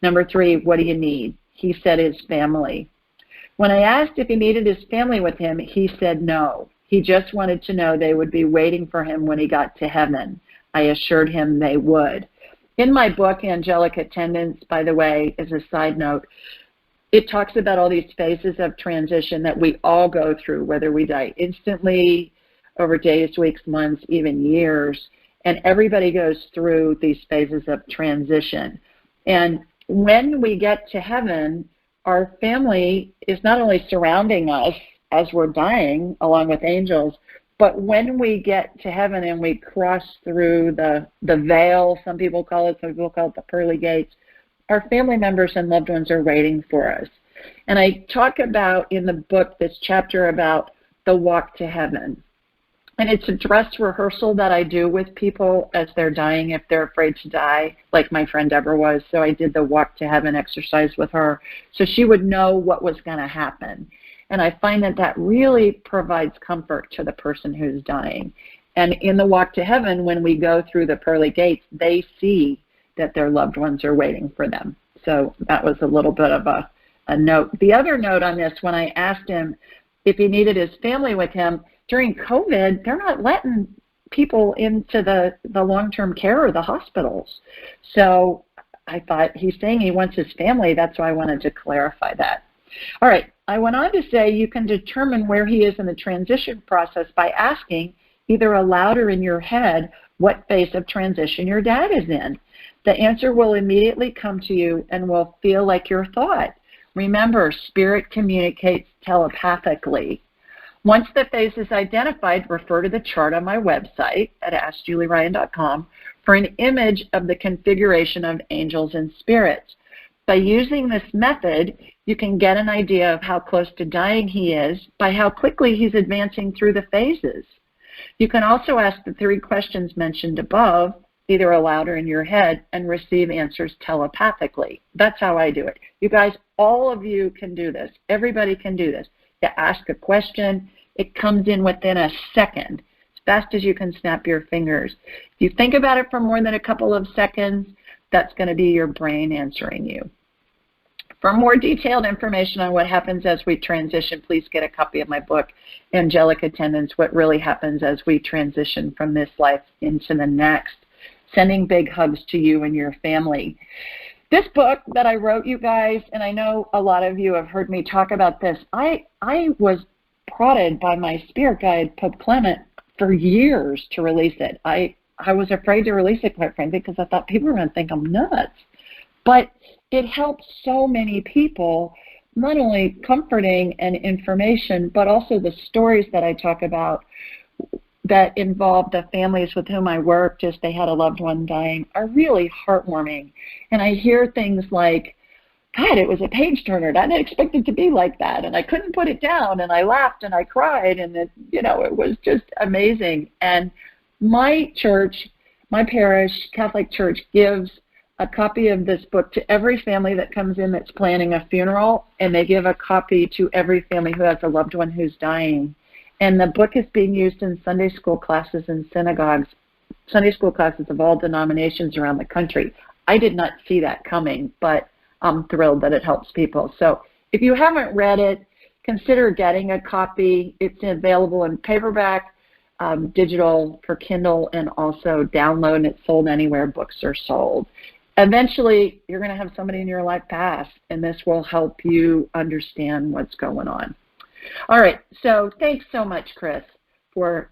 Number 3, what do you need? He said his family. When I asked if he needed his family with him, he said no. He just wanted to know they would be waiting for him when he got to heaven. I assured him they would. In my book, Angelic Attendants, by the way, as a side note, it talks about all these phases of transition that we all go through, whether we die instantly, over days, weeks, months, even years, and everybody goes through these phases of transition. And when we get to heaven, our family is not only surrounding us as we're dying, along with angels, but when we get to heaven and we cross through the veil, some people call it the pearly gates, our family members and loved ones are waiting for us. And I talk about in the book this chapter about the walk to heaven. And it's a dress rehearsal that I do with people as they're dying if they're afraid to die, like my friend Deborah was. So I did the walk to heaven exercise with her so she would know what was going to happen. And I find that that really provides comfort to the person who's dying. And in the walk to heaven, when we go through the pearly gates, they see that their loved ones are waiting for them. So that was a little bit of a note. The other note on this, when I asked him if he needed his family with him, during COVID, they're not letting people into the long-term care or the hospitals. So I thought he's saying he wants his family. That's why I wanted to clarify that. All right. I went on to say you can determine where he is in the transition process by asking, either aloud or in your head, what phase of transition your dad is in. The answer will immediately come to you and will feel like your thought. Remember, spirit communicates telepathically. Once the phase is identified, refer to the chart on my website at AskJulieRyan.com for an image of the configuration of angels and spirits. By using this method, you can get an idea of how close to dying he is by how quickly he's advancing through the phases. You can also ask the 3 questions mentioned above, either aloud or in your head, and receive answers telepathically. That's how I do it. You guys, all of you can do this. Everybody can do this. You ask a question, it comes in within a second, as fast as you can snap your fingers. If you think about it for more than a couple of seconds, that's going to be your brain answering you. For more detailed information on what happens as we transition, please get a copy of my book, Angelic Attendants, What Really Happens as We Transition from This Life into the Next. Sending big hugs to you and your family. This book that I wrote, you guys, and I know a lot of you have heard me talk about this, I was prodded by my spirit guide, Pope Clement, for years to release it. I was afraid to release it, quite frankly, because I thought people were going to think I'm nuts. But it helps so many people, not only comforting and information, but also the stories that I talk about that involve the families with whom I work, just they had a loved one dying, are really heartwarming. And I hear things like, God, it was a page turner. I didn't expect it to be like that. And I couldn't put it down. And I laughed and I cried. And, it was just amazing. And my church, my parish, Catholic Church, gives a copy of this book to every family that comes in that's planning a funeral. And they give a copy to every family who has a loved one who's dying. And the book is being used in Sunday school classes in synagogues, Sunday school classes of all denominations around the country. I did not see that coming, but I'm thrilled that it helps people. So if you haven't read it, consider getting a copy. It's available in paperback, digital for Kindle, and also download, and it's sold anywhere books are sold. eventually you're going to have somebody in your life pass, and this will help you understand what's going on. All right, so thanks so much, Chris, for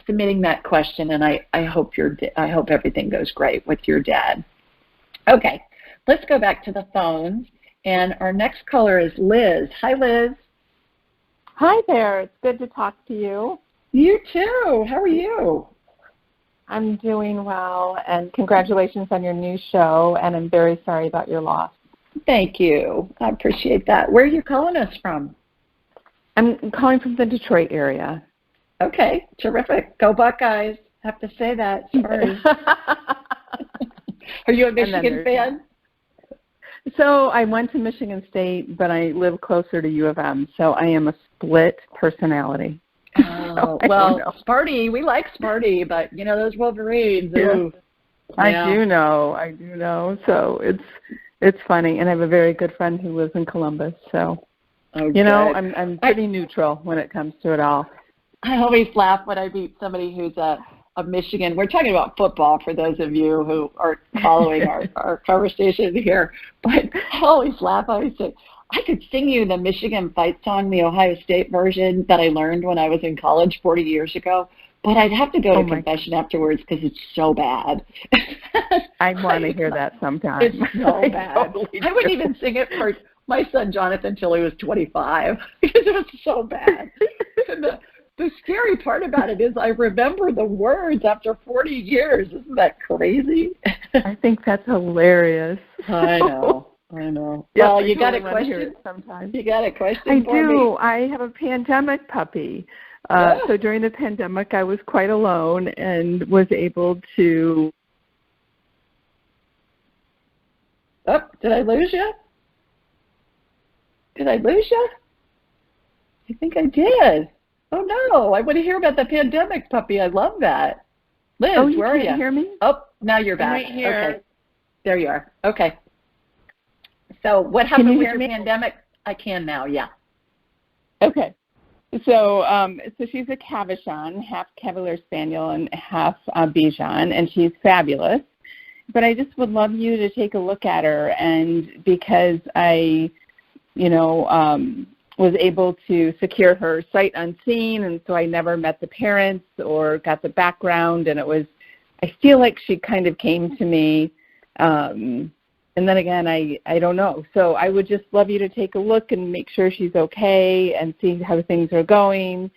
submitting that question, and I hope everything goes great with your dad. Okay, let's go back to the phones, and our next caller is Liz. Hi, Liz. Hi there. It's good to talk to you. You too. How are you? I'm doing well, and congratulations on your new show, and I'm very sorry about your loss. Thank you. I appreciate that. Where are you calling us from? I'm calling from the Detroit area. Okay, terrific. Go Buckeyes. Have to say that. Sorry. Are you a Michigan fan? So I went to Michigan State, but I live closer to U of M, so I am a split personality. Oh, well, Sparty, we like Sparty, but, you know, those Wolverines. Yeah. I do know. So it's funny, and I have a very good friend who lives in Columbus, so, you know, I'm pretty neutral when it comes to it all. I always laugh when I meet somebody who's a Michigan. We're talking about football for those of you who are following our conversation here. But I always laugh. I always say, I could sing you the Michigan fight song, the Ohio State version that I learned when I was in college 40 years ago. But I'd have to go to confession afterwards because it's so bad. I want to hear that sometime. It's so bad. I wouldn't even sing it for my son Jonathan until he was 25 because it was so bad. And the scary part about it is I remember the words after 40 years. Isn't that crazy? I think that's hilarious. I know. Well, you got a question? Sometimes. You got a question I for me? do. I have a pandemic puppy. So during the pandemic, I was quite alone and was able to... Oh, did I lose you? I think I did. Oh, no. I want to hear about the pandemic puppy. I love that. Liz, where are you? Can you hear me? Oh, now you're back. I'm right here. Okay. There you are. Okay. So what happened with your pandemic? I can now, yeah. Okay. So she's a Cavachon, half Cavalier Spaniel and half Bichon, and she's fabulous. But I just would love you to take a look at her, and because I, was able to secure her sight unseen, and so I never met the parents or got the background, and I feel like she kind of came to me, and then again, I don't know. So I would just love you to take a look and make sure she's okay and see how things are going.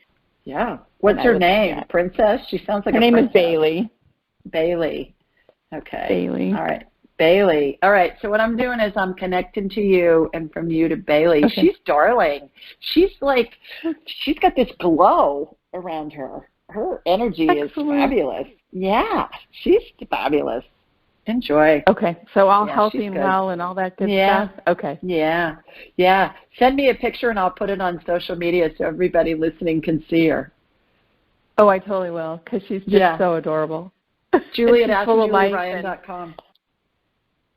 Yeah. What's her name? Princess? She sounds like her name is Bailey. Bailey. Okay. Bailey. All right. Bailey. All right. So what I'm doing is I'm connecting to you and from you to Bailey. Okay. She's darling. She's got this glow around her. Her energy is fabulous. Yeah. She's fabulous. Enjoy. Okay. So all healthy and well and all that good stuff? Okay. Yeah. Yeah. Send me a picture and I'll put it on social media so everybody listening can see her. Oh, I totally will because she's just so adorable. Julie@JulieRyan.com.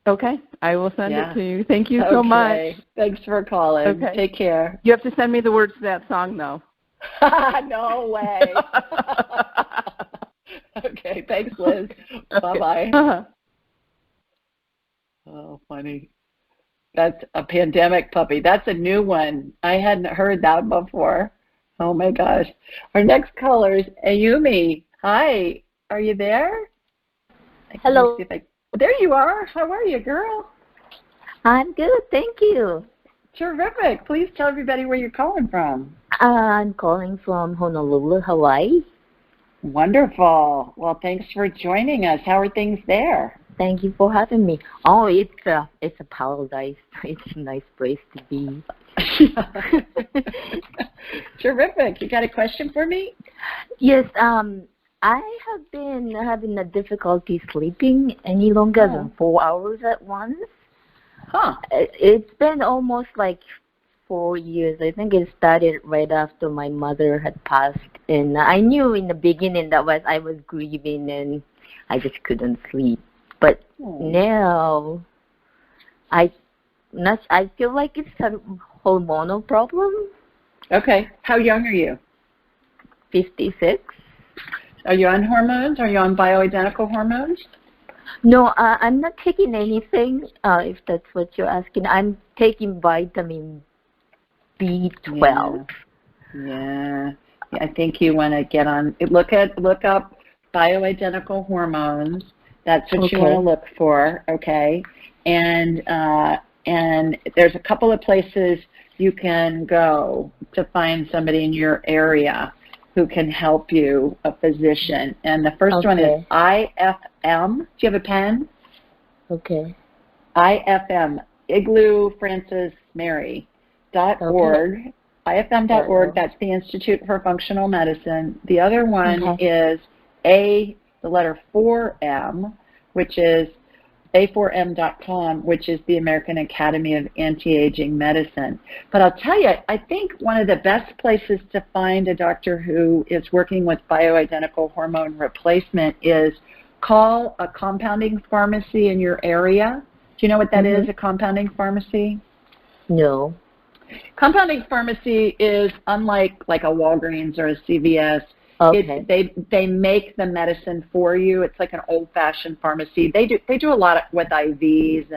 Okay. I will send it to you. Thank you so much. Thanks for calling. Okay. Take care. You have to send me the words to that song, though. No way. Okay. Thanks, Liz. Okay. Bye-bye. Uh-huh. Oh, funny. That's a pandemic puppy. That's a new one. I hadn't heard that before. Oh, my gosh. Our next caller is Ayumi. Hi. Are you there? Hello. There you are. How are you, girl? I'm good. Thank you. Terrific. Please tell everybody where you're calling from. I'm calling from Honolulu, Hawaii. Wonderful. Well, thanks for joining us. How are things there? Thank you for having me. Oh, it's a paradise. It's a nice place to be. Terrific. You got a question for me? Yes. I have been having a difficulty sleeping any longer than 4 hours at once. Huh. It's been almost like 4 years. I think it started right after my mother had passed. And I knew in the beginning that I was grieving and I just couldn't sleep. But now I feel like it's a hormonal problem. Okay. How young are you? 56. Are you on hormones? Are you on bioidentical hormones? No, I'm not taking anything, if that's what you're asking. I'm taking vitamin B12. Yeah. I think you want to get on, look up bioidentical hormones. That's what you want to look for, okay? And there's a couple of places you can go to find somebody in your area who can help you, a physician. And the first one is IFM. Do you have a pen? Okay. IFM, Igloo Francis Mary .org. IFM.org, that's the Institute for Functional Medicine. The other one is the letter 4M, which is A4M.com, which is the American Academy of Anti-Aging Medicine. But I'll tell you, I think one of the best places to find a doctor who is working with bioidentical hormone replacement is call a compounding pharmacy in your area. Do you know what that is, a compounding pharmacy? No. Compounding pharmacy is unlike like a Walgreens or a CVS. They make the medicine for you. It's like an old-fashioned pharmacy. They do a lot with IVs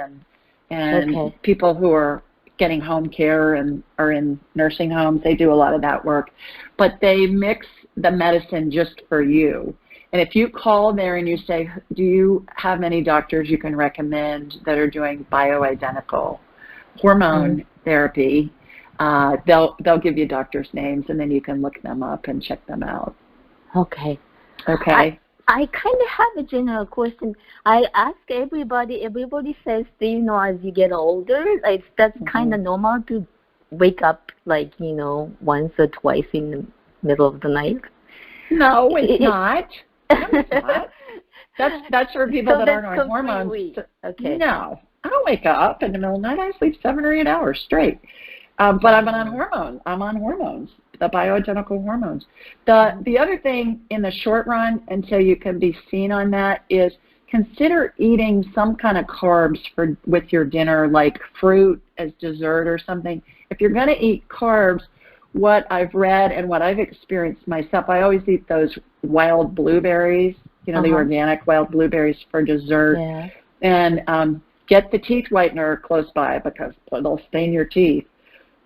and people who are getting home care and are in nursing homes. They do a lot of that work, but they mix the medicine just for you. And if you call there and you say, "Do you have any doctors you can recommend that are doing bioidentical hormone therapy?" They'll give you doctors' names, and then you can look them up and check them out. Okay. Okay. I kind of have a general question. I ask everybody. Everybody says, as you get older, that's kind of normal to wake up, once or twice in the middle of the night. No, it's not. No, it's not. That's for people that aren't on hormones. Okay. No, I don't wake up in the middle of the night. I sleep 7 or 8 hours straight. But I'm on hormones. I'm on hormones, the bioidentical hormones. The other thing in the short run, until you can be seen on that, is consider eating some kind of carbs with your dinner, like fruit as dessert or something. If you're going to eat carbs, what I've read and what I've experienced myself, I always eat those wild blueberries, the organic wild blueberries for dessert. Yeah. And get the teeth whitener close by because it'll stain your teeth.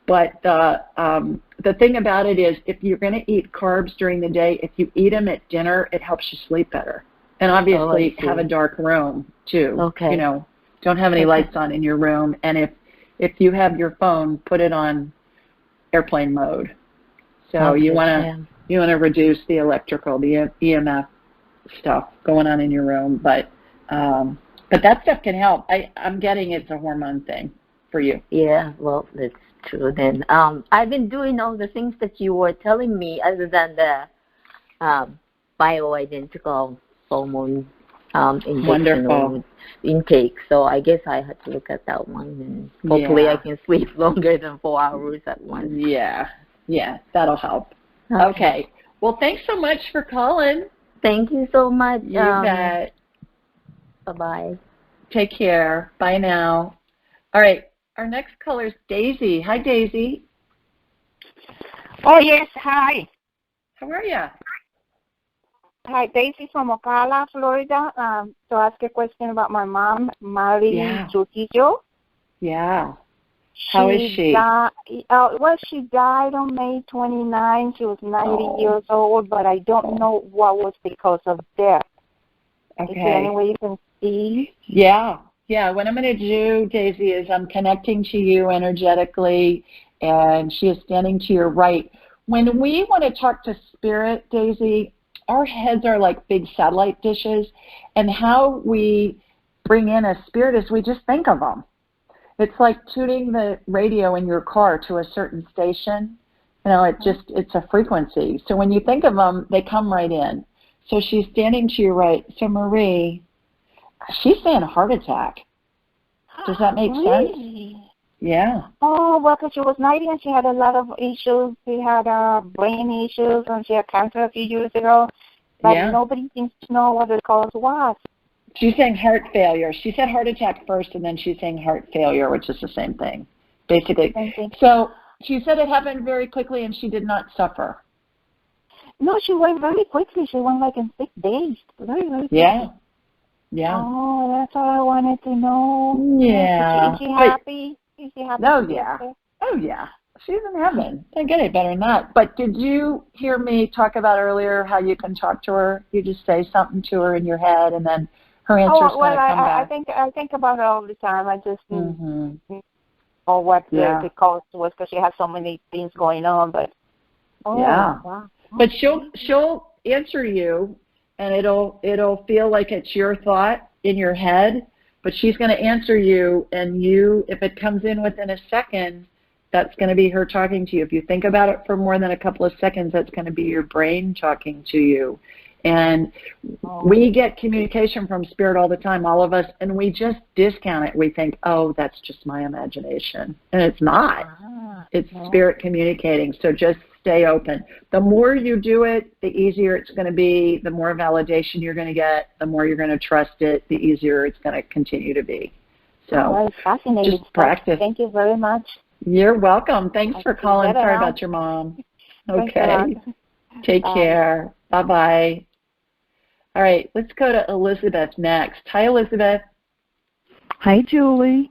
But the thing about it is, if you're going to eat carbs during the day, if you eat them at dinner, it helps you sleep better. And obviously, have a dark room too. Okay. Don't have any lights on in your room. And if you have your phone, put it on airplane mode. So you want to reduce the electrical, the EMF stuff going on in your room. But that stuff can help. I'm getting it's a hormone thing for you. Yeah. Well, that's true then. I've been doing all the things that you were telling me other than the bioidentical hormone injection intake. So I guess I had to look at that one, and hopefully I can sleep longer than 4 hours at once. Yeah, that'll help. Okay. Well, thanks so much for calling. Thank you so much. You bet. Bye-bye. Take care. Bye now. All right. Our next caller is Daisy. Hi, Daisy. Oh, yes. Hi. How are you? Hi, Daisy from Ocala, Florida. To ask a question about my mom, Mary Trujillo. Yeah. How is she? She died on May 29. She was 90 years old, but I don't know what was the cause of death. Okay. Is there any way you can see? Yeah. What I'm going to do, Daisy, is I'm connecting to you energetically, and she is standing to your right. When we want to talk to spirit, Daisy, our heads are like big satellite dishes, and how we bring in a spirit is we just think of them. It's like tuning the radio in your car to a certain station. It's a frequency. So when you think of them, they come right in. So she's standing to your right. So Marie, she's saying a heart attack. Does that make sense? Yeah. Oh, well, because she was 90 and she had a lot of issues. She had brain issues and she had cancer a few years ago. But nobody seems to know what the cause was. She's saying heart failure. She said heart attack first, and then she's saying heart failure, which is the same thing, basically. So she said it happened very quickly and she did not suffer. No, she went very quickly. She went like in 6 days. Very, very quickly. Yeah. Yeah. Oh, that's all I wanted to know. Yeah. Is she happy? Is she happy? Oh, yeah. Oh, yeah. She's in heaven. Can't get any better than that. But did you hear me talk about earlier how you can talk to her? You just say something to her in your head, and then her answer's going to come back. I think about it all the time. I just know what the cause was because she has so many things going on. But wow. But she'll answer you, and it'll feel like it's your thought in your head. But she's going to answer you, and if it comes in within a second, that's going to be her talking to you. If you think about it for more than a couple of seconds, that's going to be your brain talking to you. And we get communication from spirit all the time, all of us, and we just discount it. We think, oh, that's just my imagination. And it's not. It's spirit communicating. So just stay open. The more you do it, the easier it's going to be, the more validation you're going to get, the more you're going to trust it, the easier it's going to continue to be. So fascinating. Just practice. Thank you very much. You're welcome. Thanks for calling. Sorry about your mom. Okay. Take care. Bye-bye. All right, let's go to Elizabeth next. Hi, Elizabeth. Hi, Julie.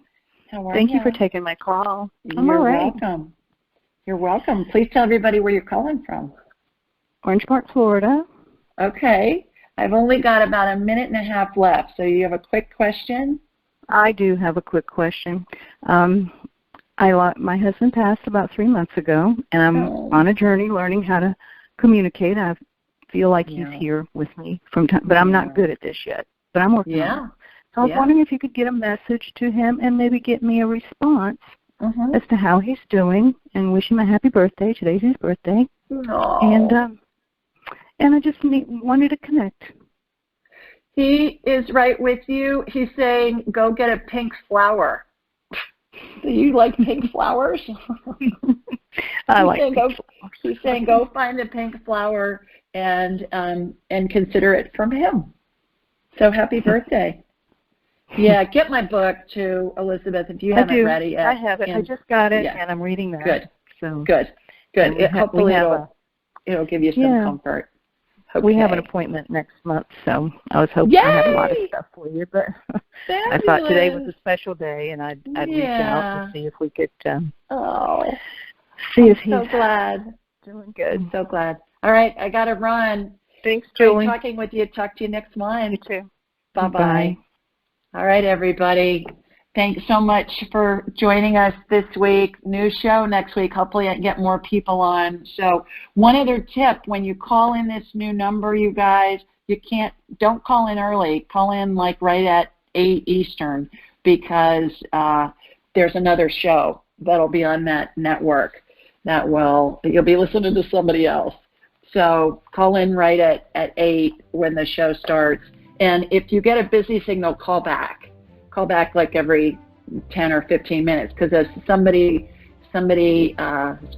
How are you? Thank you for taking my call. You're welcome. You're welcome. Please tell everybody where you're calling from. Orange Park, Florida. Okay. I've only got about a minute and a half left, so you have a quick question? I do have a quick question. My husband passed about 3 months ago, and I'm on a journey learning how to communicate. I feel like he's here with me from time, but I'm not good at this yet. But I'm working on it. So I was wondering if you could get a message to him and maybe get me a response as to how he's doing, and wish him a happy birthday. Today's his birthday. And I just wanted to connect. He is right with you. He's saying, go get a pink flower. Do you like pink flowers? I like pink flowers. He's saying, go find a pink flower and consider it from him. So happy birthday. Yeah, get my book too, Elizabeth, if you haven't read it yet. I have it. I just got it, and I'm reading that. Good. So good. Hopefully it'll give you some comfort. Okay. We have an appointment next month, so I was hoping I had a lot of stuff for you, but I thought today was a special day, and I'd reach out to see if we could see if he's so glad. Doing good. I'm so glad. All right, I got to run. Thanks, Julie. Great talking with you. Talk to you next month. You too. Bye-bye. Bye. All right, everybody. Thanks so much for joining us this week. New show next week. Hopefully I can get more people on. So one other tip, when you call in this new number, you guys, don't call in early. Call in like right at 8 Eastern because there's another show that'll be on that network you'll be listening to somebody else. So call in right at 8 when the show starts. And if you get a busy signal, call back. Call back like every 10 or 15 minutes because as somebody's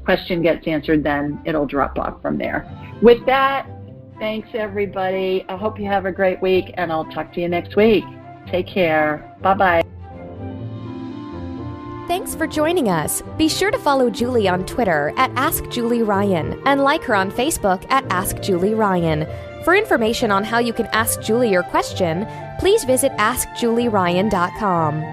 question gets answered, then it'll drop off from there. With that, thanks everybody. I hope you have a great week, and I'll talk to you next week. Take care. Bye-bye. Thanks for joining us. Be sure to follow Julie on Twitter at AskJulieRyan and like her on Facebook at AskJulieRyan. For information on how you can ask Julie your question, please visit AskJulieRyan.com.